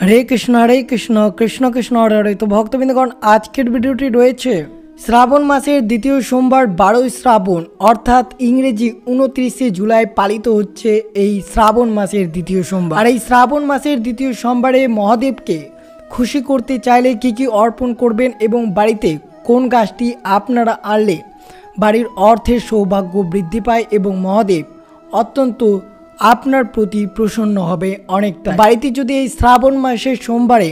হরে কৃষ্ণ কৃষ্ণ কৃষ্ণ হরে হরে। তো ভক্তবৃন্দগণ, আজকের ভিডিওটি রয়েছে শ্রাবণ মাসের দ্বিতীয় সোমবার 12ই শ্রাবণ, অর্থাৎ ইংরেজি 29শে জুলাই পালিত হচ্ছে এই শ্রাবণ মাসের দ্বিতীয় সোমবার। আর এই শ্রাবণ মাসের দ্বিতীয় সোমবারে মহাদেবকে খুশি করতে চাইলে কি কি অর্পণ করবেন এবং বাড়িতে কোন গাছটি আপনারা আনলে বাড়ির অর্থের সৌভাগ্য বৃদ্ধি পায় এবং মহাদেব অত্যন্ত আপনার প্রতি প্রসন্ন হবে অনেকটা। বাড়িতে যদি এই শ্রাবণ মাসের সোমবারে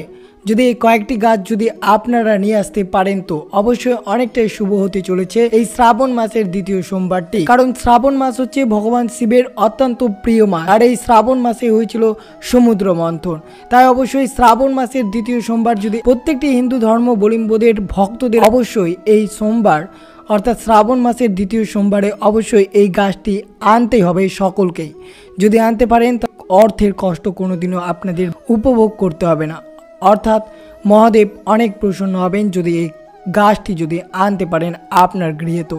যদি এই কয়েকটি গাছ যদি আপনারা নিয়ে আসতে পারেন তো অবশ্যই অনেকটাই শুভ হতে চলেছে এই শ্রাবণ মাসের দ্বিতীয় সোমবারটি। কারণ শ্রাবণ মাস হচ্ছে ভগবান শিবের অত্যন্ত প্রিয় মাস, আর এই শ্রাবণ মাসে হয়েছিল সমুদ্র মন্থন। তাই অবশ্যই শ্রাবণ মাসের দ্বিতীয় সোমবার যদি প্রত্যেকটি হিন্দু ধর্মাবলম্বীদের ভক্তদের অবশ্যই এই সোমবার অর্থাৎ শ্রাবণ মাসের দ্বিতীয় সোমবারে অবশ্যই এই গাছটি আনতেই হবে সকলকেই। যদি আনতে পারেন তা অর্থের কষ্ট কোনোদিনও আপনাদের উপভোগ করতে হবে না, অর্থাৎ মহাদেব অনেক প্রসন্ন হবেন যদি এই গাছটি যদি আনতে পারেন আপনার গৃহে। তো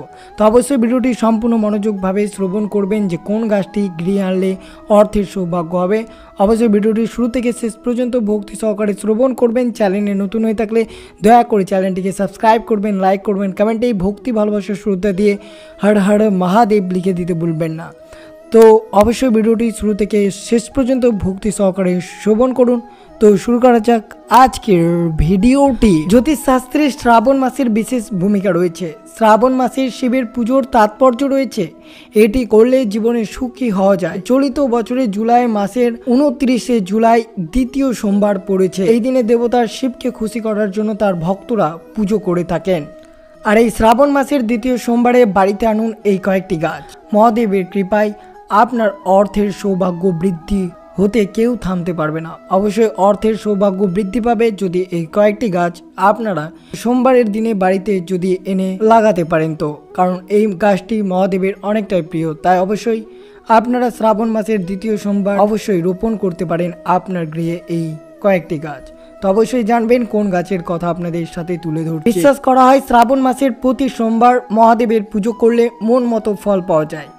অবশ্যই ভিডিওটি সম্পূর্ণ মনোযোগভাবে শ্রবণ করবেন যে কোন গাছটি গৃহে আনলে অর্থের সৌভাগ্য হবে। অবশ্যই ভিডিওটি শুরু থেকে শেষ পর্যন্ত ভক্তি সহকারে শ্রবণ করবেন। চ্যানেলে নতুন হয়ে থাকলে দয়া করে চ্যানেলটিকে সাবস্ক্রাইব করবেন, লাইক করবেন, কমেন্টে ভক্তি ভালোবাসার শ্রদ্ধা দিয়ে হর হর মহাদেব লিখে দিতে ভুলবেন না। তো অবশ্যই ভিডিওটি শুরু থেকে শেষ পর্যন্ত ভক্তি সহকারে শ্রবণ করুন। তো শুরু করা যাক আজকের ভিডিওটি। জ্যোতিষশাস্ত্রে শ্রাবণ মাসের বিশেষ ভূমিকা রয়েছে। শ্রাবণ মাসের শিবের পুজোর তাৎপর্য রয়েছে। এটি করলে জীবনে সুখী হওয়া যায়। চলিত বছরের জুলাই মাসের 29শে জুলাই দ্বিতীয় সোমবার পড়েছে। এই দিনে দেবতার শিবকে খুশি করার জন্য তার ভক্তরা পুজো করে থাকেন। আর এই শ্রাবণ মাসের দ্বিতীয় সোমবারে বাড়িতে আনুন এই কয়েকটি গাছ। মহাদেবের কৃপায় আপনার অর্থের সৌভাগ্য বৃদ্ধি হতে কেউ থামতে পারবে না। অবশ্যই অর্থের সৌভাগ্য বৃদ্ধি পাবে যদি এই কয়েকটি গাছ আপনারা সোমবারের দিনে বাড়িতে যদি এনে লাগাতে পারেন তো, কারণ এই গাছটি মহাদেবের অনেকটাই প্রিয়। তাই অবশ্যই আপনারা শ্রাবণ মাসের দ্বিতীয় সোমবার অবশ্যই রোপণ করতে পারেন আপনার গৃহে এই কয়েকটি গাছ। তো অবশ্যই জানবেন কোন গাছের কথা আপনাদের সাথে তুলে ধরছি। বিশ্বাস করা হয় শ্রাবণ মাসের প্রতি সোমবার মহাদেবের পুজো করলে মন মতো ফল পাওয়া যায়।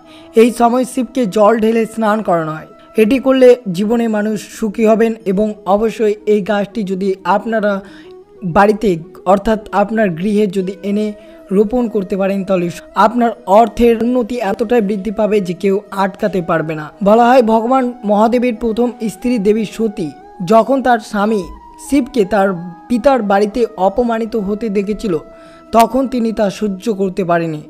এই সময় শিবকে জল ঢেলে স্নান করানো হয়। এটি করলে জীবনে মানুষ সুখী হবেন এবং অবশ্যই এই গাছটি যদি আপনারা বাড়িতে অর্থাৎ আপনার গৃহে যদি এনে রোপণ করতে পারেন তাহলে আপনার অর্থের উন্নতি এতটাই বৃদ্ধি পাবে যে কেউ আটকাতে পারবে না। বলা হয় ভগবান মহাদেবের প্রথম স্ত্রী দেবী সতী যখন তার স্বামী শিবকে তার পিতার বাড়িতে অপমানিত হতে দেখেছিল তখন তিনি তা সহ্য করতে পারেনি,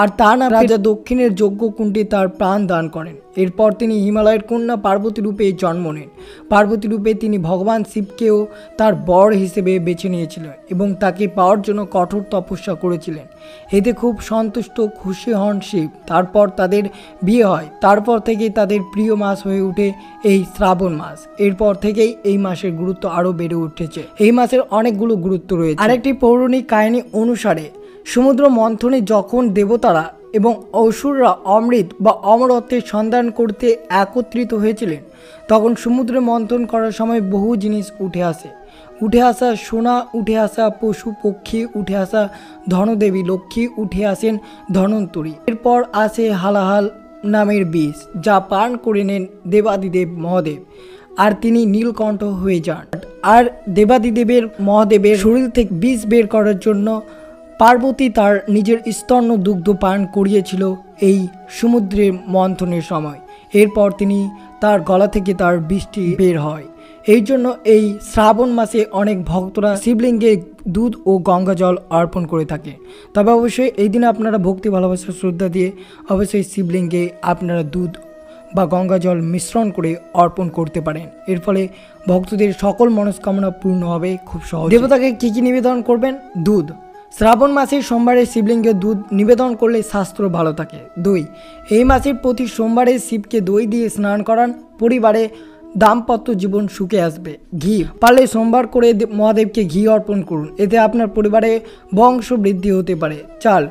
আর তা না রাজা দক্ষিণের যজ্ঞকুণ্ডে তার প্রাণ দান করেন। এরপর তিনি হিমালয়ের কন্যা পার্বতী রূপে জন্ম নেন। পার্বতী রূপে তিনি ভগবান শিবকেও তার বর হিসেবে বেছে নিয়েছিলেন এবং তাকে পাওয়ার জন্য কঠোর তপস্যা করেছিলেন। এতে খুব সন্তুষ্ট খুশি হন শিব। তারপর তাদের বিয়ে হয়। তারপর থেকেই তাদের প্রিয় মাস হয়ে ওঠে এই শ্রাবণ মাস। এরপর থেকেই এই মাসের গুরুত্ব আরও বেড়ে উঠেছে। এই মাসের অনেকগুলো গুরুত্ব রয়েছে। আরেকটি পৌরাণিক কাহিনী অনুসারে সমুদ্র মন্থনে যখন দেবতারা এবং অসুররা অমৃত বা অমরত্বের সন্ধান করতে একত্রিত হয়েছিলেন তখন সমুদ্রে মন্থন করার সময় বহু জিনিস উঠে আসা সোনা, উঠে আসা পশু পক্ষী, উঠে আসা ধনদেবী লক্ষ্মী, উঠে আসেন ধনন্তরী। এরপর আসে হালাহাল নামের বিষ, যা পান করে নেন দেবাদিদেব মহাদেব, আর তিনি নীলকণ্ঠ হয়ে যান। আর দেবাদিদেবের মহাদেবের শরীর থেকে বিষ বের করার জন্য পার্বতী তার নিজের স্তন্য দুগ্ধ পান করিয়েছিল এই সমুদ্রের মন্থনের সময়। এরপর তিনি তার গলা থেকে তার বৃষ্টি বের হয়। এই জন্য এই শ্রাবণ মাসে অনেক ভক্তরা শিবলিঙ্গে দুধ ও গঙ্গা জল অর্পণ করে থাকে। তবে অবশ্যই এই দিনে আপনারা ভক্তি ভালোবাসার শ্রদ্ধা দিয়ে অবশ্যই শিবলিঙ্গে আপনারা দুধ বা গঙ্গা জল মিশ্রণ করে অর্পণ করতে পারেন। এর ফলে ভক্তদের সকল মনস্কামনা পূর্ণ হবে খুব সহজ। দেবতাকে কী কী নিবেদন করবেন? দুধ। শ্রাবণ মাসের সোমবারে শিবলিঙ্গে দুধ নিবেদন করলে স্বাস্থ্য ভালো থাকে। দই। এই মাসের প্রতি সোমবারে শিবকে দই দিয়ে স্নান করান, পরিবারে দাম্পত্য জীবন সুখে আসবে। ঘি। পারলে সোমবার করে মহাদেবকে ঘি অর্পণ করুন, এতে আপনার পরিবারে বংশ বৃদ্ধি হতে পারে। চাল।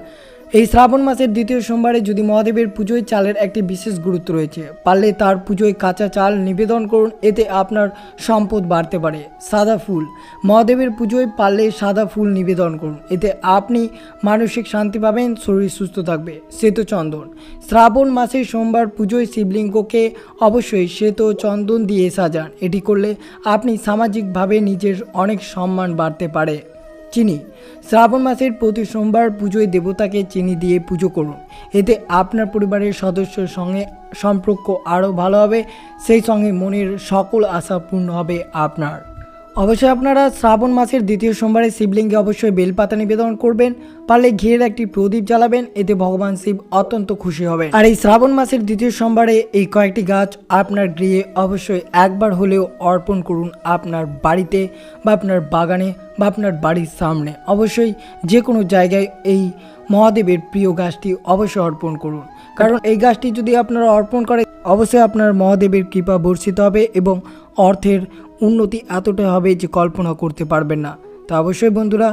এই শ্রাবণ মাসের দ্বিতীয় সোমবারে যদি মহাদেবের পুজোয় চালের একটি বিশেষ গুরুত্ব রয়েছে। পারলে তার পুজোয় কাঁচা চাল নিবেদন করুন, এতে আপনার সম্পদ বাড়তে পারে। সাদা ফুল, মহাদেবের পুজোয় পারলে সাদা ফুল নিবেদন করুন, এতে আপনি মানসিক শান্তি পাবেন, শরীর সুস্থ থাকবে। শ্বেত চন্দন, শ্রাবণ মাসে সোমবার পুজোয় শিবলিঙ্গকে অবশ্যই শ্বেত চন্দন দিয়ে সাজান। এটি করলে আপনি সামাজিকভাবে নিজের অনেক সম্মান বাড়তে পারে। চিনি, শ্রাবণ মাসের প্রতি সোমবার পুজোয় দেবতাকে চিনি দিয়ে পুজো করুন, এতে আপনার পরিবারের সদস্যের সঙ্গে সম্পর্ক আরও ভালো হবে, সেই সঙ্গে মনের সকল আশা পূর্ণ হবে আপনার। অবশ্যই আপনারা শ্রাবণ মাসের দ্বিতীয় সোমবারে শিবলিঙ্গে অবশ্যই বেলপাতা নিবেদন করবেন, পারলে ঘিয়ের একটি প্রদীপ জ্বালাবেন, এতে ভগবান শিব অত্যন্ত খুশি হবেন। আর এই শ্রাবণ মাসের দ্বিতীয় সোমবারে এই কয়েকটি গাছ আপনার গৃহে অবশ্যই একবার হলেও অর্পণ করুন, আপনার বাড়িতে বা আপনার বাগানে বা আপনার বাড়ির সামনে। অবশ্যই যে কোনো জায়গায় এই মহাদেবের প্রিয় গাছটি অবশ্যই অর্পণ করুন, কারণ এই গাছটি যদি আপনারা অর্পণ করেন অবশ্যই আপনার মহাদেবের কৃপা বর্ষিত হবে এবং অর্থের উন্নতি এতটা হবে যে কল্পনা করতে পারবেন না। তো অবশ্যই বন্ধুরা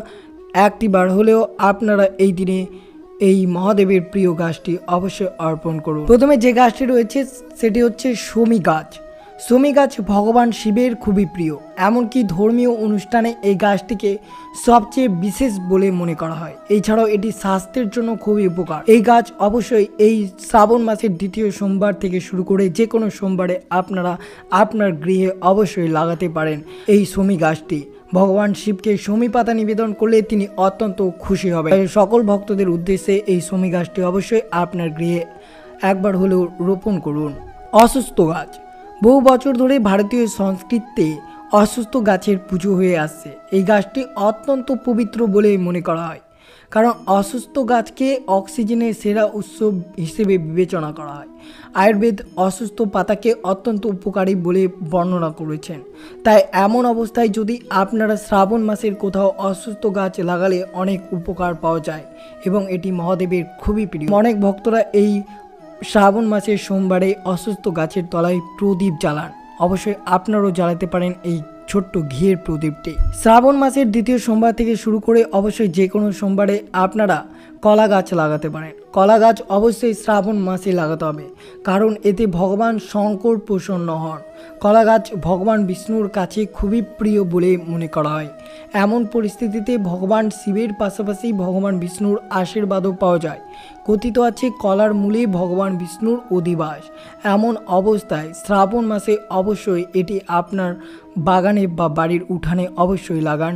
একটি বার হলেও আপনারা এই দিনে এই মহাদেবের প্রিয় গাছটি অবশ্যই অর্পণ করুন। প্রথমে যে গাছটি রয়েছে সেটি হচ্ছে শমী গাছ। শমী গাছ ভগবান শিবের খুবই প্রিয়, এমনকি ধর্মীয় অনুষ্ঠানে এই গাছটিকে সবচেয়ে বিশেষ বলে মনে করা হয়। এছাড়াও এটি স্বাস্থ্যের জন্য খুবই উপকার। এই গাছ অবশ্যই এই শ্রাবণ মাসের দ্বিতীয় সোমবার থেকে শুরু করে যে কোনো সোমবারে আপনারা আপনার গৃহে অবশ্যই লাগাতে পারেন এই শমী গাছটি। ভগবান শিবকে শমী পাতা নিবেদন করলে তিনি অত্যন্ত খুশি হবেন। সকল ভক্তদের উদ্দেশ্যে এই শমী গাছটি অবশ্যই আপনার গৃহে একবার হলেও রোপণ করুন। অসুস্থ গাছ, বহু বছর ধরে ভারতীয় সংস্কৃতিতে অসুস্থ গাছের পুজো হয়ে আসছে। এই গাছটি অত্যন্ত পবিত্র বলে মনে করা হয়, কারণ অসুস্থ গাছকে অক্সিজেনের সেরা উৎস হিসেবে বিবেচনা করা হয়। আয়ুর্বেদ অসুস্থ পাতাকে অত্যন্ত উপকারী বলে বর্ণনা করেছেন। তাই এমন অবস্থায় যদি আপনারা শ্রাবণ মাসের কোথাও অসুস্থ গাছ লাগালে অনেক উপকার পাওয়া যায় এবং এটি মহাদেবের খুবই প্রিয়। অনেক ভক্তরা এই শ্রাবণ মাসের সোমবারে অসুস্থ গাছের তলায় প্রদীপ জ্বালান। অবশ্যই আপনারাও জ্বালাতে পারেন এই ছোট্ট ঘিয়ের প্রদীপটি। শ্রাবণ মাসের দ্বিতীয় সোমবার থেকে শুরু করে অবশ্যই যে কোনো সোমবারে আপনারা কলা গাছ লাগাতে পারেন। কলা গাছ অবশ্যই শ্রাবণ মাসে লাগাতে হবে, কারণ এতে ভগবান শঙ্কর প্রসন্ন হন। কলা গাছ ভগবান বিষ্ণুর কাছে খুবই প্রিয় বলে মনে করা হয়। এমন পরিস্থিতিতে ভগবান শিবের পাশাপাশি ভগবান বিষ্ণুর আশীর্বাদও পাওয়া যায়। কথিত আছে কলার মূলে ভগবান বিষ্ণুর অধিবাস। এমন অবস্থায় শ্রাবণ মাসে অবশ্যই এটি আপনার বাগানে বা বাড়ির উঠানে অবশ্যই লাগান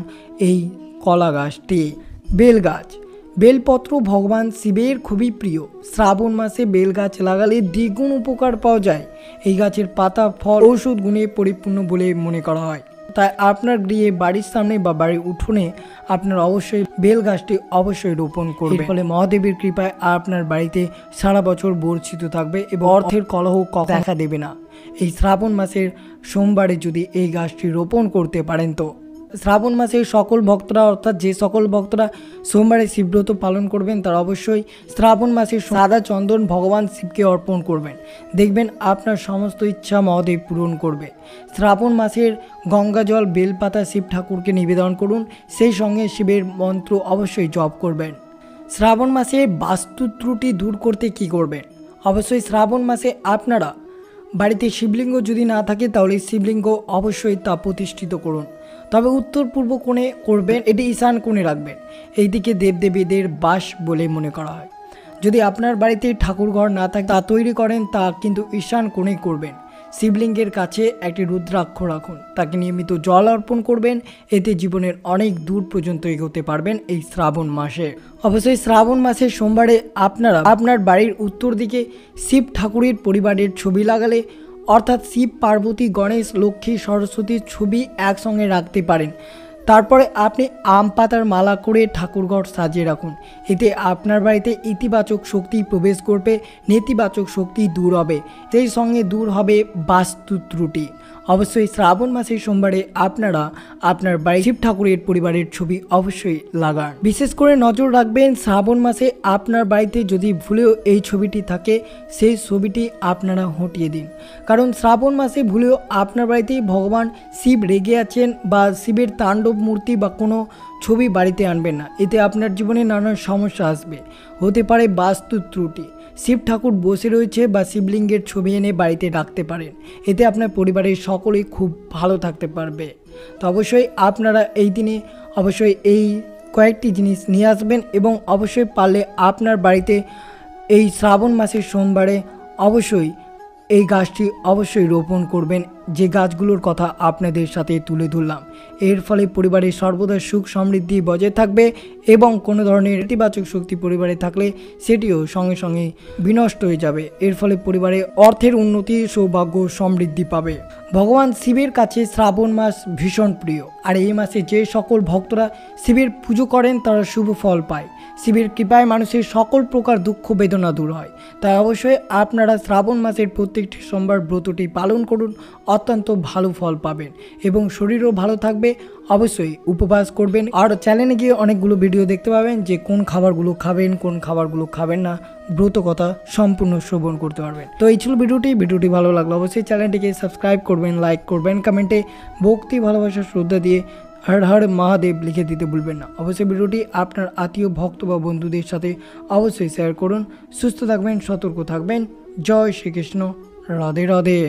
এই কলা গাছটি। বেল গাছ, বেলপত্র ভগবান শিবের খুবই প্রিয়। শ্রাবণ মাসে বেল গাছ লাগালে দ্বিগুণ উপকার পাওয়া যায়। এই গাছের পাতা ফল ঔষধ গুণে পরিপূর্ণ বলে মনে করা হয়। তাই আপনার গৃহে বাড়ির সামনে বা বাড়ির উঠোনে আপনার অবশ্যই বেল গাছটি অবশ্যই রোপণ করবেন। ফলে মহাদেবের কৃপায় আপনার বাড়িতে সারা বছর বর্ষিত থাকবে এবং অর্থের কলহ দেখা দেবে না। এই শ্রাবণ মাসের সোমবারে যদি এই গাছটি রোপণ করতে পারেন তো শ্রাবণ মাসে সকল ভক্তরা, অর্থাৎ যে সকল ভক্তরা সোমবারে শিবব্রত পালন করবেন তারা অবশ্যই শ্রাবণ মাসে সাদা চন্দন ভগবান শিবকে অর্পণ করবেন। দেখবেন আপনার সমস্ত ইচ্ছা মহাদেব পূরণ করবে। শ্রাবণ মাসের গঙ্গা জল বেলপাতা শিব ঠাকুরকে নিবেদন করুন, সেই সঙ্গে শিবের মন্ত্র অবশ্যই জপ করবেন। শ্রাবণ মাসে বাস্তু ত্রুটি দূর করতে কি করবেন? অবশ্যই শ্রাবণ মাসে আপনারা বাড়িতে শিবলিঙ্গ যদি না থাকে তাহলে শিবলিঙ্গ অবশ্যই তা প্রতিষ্ঠিত করুন, তবে উত্তর পূর্ব কোণে করবেন, এটি ঈশান কোণে রাখবেন। এই দিকে দেবদেবীদের বাস বলে মনে করা হয়। যদি আপনার বাড়িতে ঠাকুরঘর না থাকে তা তৈরি করেন তা কিন্তু ঈশান কোণে করবেন। শিবলিঙ্গের কাছে একটি রুদ্রাক্ষ রাখুন, তাকে নিয়মিত জল অর্পণ করবেন, এতে জীবনের অনেক দূর পর্যন্ত এগোতে পারবেন এই শ্রাবণ মাসে। অবশ্যই শ্রাবণ মাসের সোমবারে আপনারা আপনার বাড়ির উত্তর দিকে শিব ঠাকুরের পরিবারের ছবি লাগালে, অর্থাৎ শিব, পার্বতী, গণেশ, লক্ষ্মী, সরস্বতীর ছবি একসঙ্গে রাখতে পারেন। তারপরে আপনি আম পাতার মালা করে ঠাকুরঘর সাজিয়ে রাখুন, এতে আপনার বাড়িতে ইতিবাচক শক্তি প্রবেশ করবে, নেতিবাচক শক্তি দূর হবে, সেই সঙ্গে দূর হবে বাস্তু ত্রুটি। অবশ্যই শ্রাবণ মাসের সোমবারে আপনারা আপনার বাড়ি শিব ঠাকুরের পরিবারের ছবি অবশ্যই লাগান। বিশেষ করে নজর রাখবেন শ্রাবণ মাসে আপনার বাড়িতে যদি ভুলেও এই ছবিটি থাকে সেই ছবিটি আপনারা হটিয়ে দিন, কারণ শ্রাবণ মাসে ভুলেও আপনার বাড়িতে ভগবান শিব রেগে আছেন বা শিবের তাণ্ডব মূর্তি বা কোনো ছবি বাড়িতে আনবেন না, এতে আপনার জীবনে নানান সমস্যা আসবে। হতে পারে বাস্তু ত্রুটি, শিব ঠাকুর বসে রয়েছে বা শিবলিঙ্গের ছবি এনে বাড়িতে রাখতে পারেন, এতে আপনার পরিবারের সকলেই খুব ভালো থাকতে পারবে। তো অবশ্যই আপনারা এই দিনে অবশ্যই এই কয়েকটি জিনিস নিয়ে আসবেন এবং অবশ্যই পারলে আপনার বাড়িতে এই শ্রাবণ মাসের সোমবারে অবশ্যই এই গাছটি অবশ্যই রোপণ করবেন, যে গাছগুলোর কথা আপনাদের সাথে তুলে ধরলাম। এর ফলে পরিবারের সর্বদা সুখ সমৃদ্ধি বজায় থাকবে এবং কোনো ধরনের নেতিবাচক শক্তি পরিবারে থাকলে সেটিও সঙ্গে সঙ্গে বিনষ্ট হয়ে যাবে। এর ফলে পরিবারে অর্থের উন্নতি, সৌভাগ্য, সমৃদ্ধি পাবে। ভগবান শিবের কাছে শ্রাবণ মাস ভীষণ প্রিয়, আর এই মাসে যে সকল ভক্তরা শিবের পুজো করেন তারা শুভ ফল পায়। শিবের কৃপায় মানুষের সকল প্রকার দুঃখ বেদনা দূর হয়। তাই অবশ্যই আপনারা শ্রাবণ মাসের প্রত্যেকটি সোমবার ব্রতটি পালন করুন, অত্যন্ত ভালো ফল পাবেন এবং শরীরও ভালো থাকবে। অবশ্যই উপবাস করবেন, আর চ্যানেলে গিয়ে অনেকগুলো ভিডিও দেখতে পাবেন যে কোন খাবারগুলো খাবেন, কোন খাবারগুলো খাবেন না, ব্রত কথা সম্পূর্ণ শ্রবণ করতে পারবেন। তো এই ছিল ভিডিওটি ভালো লাগলো অবশ্যই চ্যানেলটিকে সাবস্ক্রাইব করবেন, লাইক করবেন, কমেন্টে ভক্তি, ভালোবাসা, শ্রদ্ধা দিয়ে হর হর মহাদেব লিখে দিতে ভুলবেন না। অবশ্যই ভিডিওটি আপনার আত্মীয়, ভক্ত বা বন্ধুদের সাথে অবশ্যই শেয়ার করুন। সুস্থ থাকবেন, সতর্ক থাকবেন। জয় শ্রীকৃষ্ণ, রাধে রাধে।